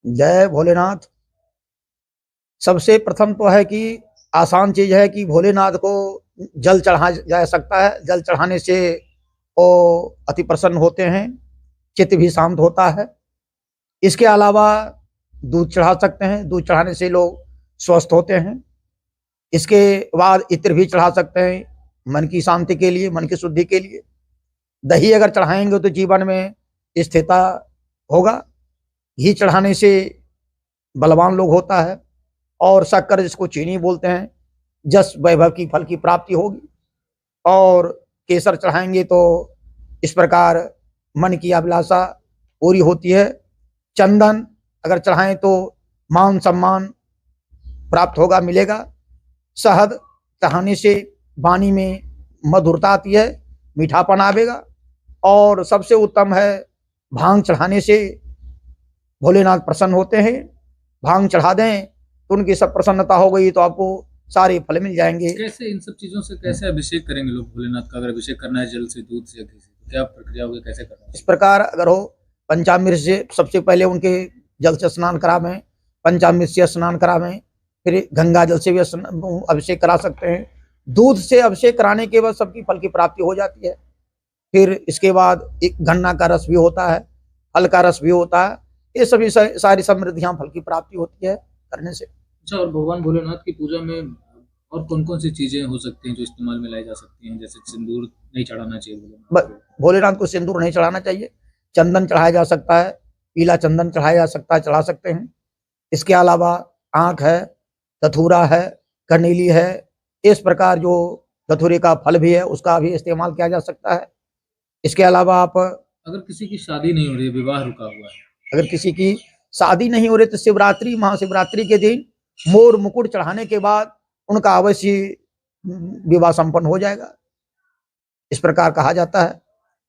जय भोलेनाथ। सबसे प्रथम तो है कि आसान चीज है कि भोलेनाथ को जल चढ़ा जा सकता है। जल चढ़ाने से वो अति प्रसन्न होते हैं, चित्त भी शांत होता है। इसके अलावा दूध चढ़ा सकते हैं, दूध चढ़ाने से लोग स्वस्थ होते हैं। इसके बाद इत्र भी चढ़ा सकते हैं, मन की शांति के लिए, मन की शुद्धि के लिए। दही अगर चढ़ाएंगे तो जीवन में स्थिरता होगा। घी चढ़ाने से बलवान लोग होता है। और शक्कर, जिसको चीनी बोलते हैं, जस वैभव की फल की प्राप्ति होगी। और केसर चढ़ाएंगे तो इस प्रकार मन की अभिलाषा पूरी होती है। चंदन अगर चढ़ाएं तो मान सम्मान प्राप्त होगा, मिलेगा। शहद चढ़ाने से वाणी में मधुरता आती है, मीठापन आवेगा। और सबसे उत्तम है भांग चढ़ाने से भोलेनाथ प्रसन्न होते हैं। भांग चढ़ा दें तो उनकी सब प्रसन्नता हो गई तो आपको सारे फल मिल जाएंगे। कैसे इन सब चीजों से कैसे अभिषेक करेंगे लोग भोलेनाथ का? अगर अभिषेक करना है जल से, दूध से, घी से, तो क्या प्रक्रिया होगी, कैसे करना है? इस प्रकार अगर हो, पंचामृत से सबसे पहले उनके जल से स्नान करावें, पंचामृत से स्नान करावें, फिर गंगा जल से भी अभिषेक करा सकते हैं। दूध से अभिषेक कराने के बाद सबकी फल की प्राप्ति हो जाती है। फिर इसके बाद एक गन्ना का रस भी होता है, फल का रस भी होता है। ये सभी सारी समृद्धियां फल की प्राप्ति होती है करने से। अच्छा, और भगवान भोलेनाथ की पूजा में और कौन कौन सी चीजें हो सकती हैं जो इस्तेमाल में लाई जा सकती हैं? जैसे सिंदूर नहीं चढ़ाना चाहिए भोलेनाथ को। भोलेनाथ को सिंदूर नहीं चढ़ाना चाहिए। चंदन चढ़ाया जा सकता है, पीला चंदन चढ़ाया जा सकता है, चढ़ा सकते हैं। इसके अलावा आंख है, धतूरा है, कनेली है। इस प्रकार जो धतूरे का फल भी है उसका भी इस्तेमाल किया जा सकता है। इसके अलावा आप अगर किसी की शादी नहीं हो रही है, विवाह रुका हुआ है, अगर किसी की शादी नहीं हो रही तो शिवरात्रि, महाशिवरात्रि के दिन मोर मुकुट चढ़ाने के बाद उनका अवश्य विवाह संपन्न हो जाएगा, इस प्रकार कहा जाता है।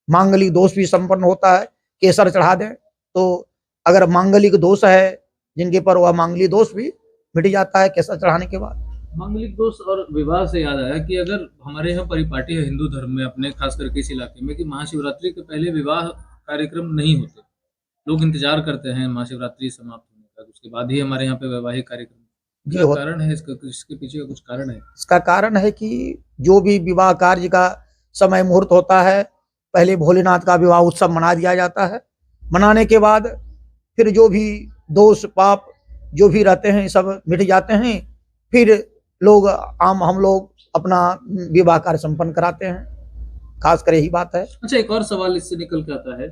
मांगलिक दोष भी संपन्न होता है, केसर चढ़ा दें तो अगर मांगलिक दोष है जिनके पर, वह मांगलिक दोष भी मिट जाता है केसर चढ़ाने के बाद। मांगलिक दोष और विवाह से याद आया कि अगर हमारे यहाँ परिपाटी है हिंदू धर्म में, अपने खास करके इस इलाके में, कि महाशिवरात्रि के पहले विवाह कार्यक्रम नहीं होते। लोग इंतजार करते हैं महाशिवरात्रि समाप्त होने का, उसके बाद ही हमारे यहाँ पे वैवाहिक कार्यक्रम। क्या कारण है इसका? इसके पीछे का कुछ कारण है? इसका कारण है कि जो भी विवाह कार्य का समय मुहूर्त होता है, पहले भोलेनाथ का विवाह उत्सव मना दिया जाता है। मनाने के बाद फिर जो भी दोष पाप जो भी रहते हैं सब मिट जाते हैं। फिर लोग हम लोग अपना विवाह कार्य संपन्न कराते हैं। खास कर यही बात है। अच्छा, एक और सवाल इससे निकल के आता है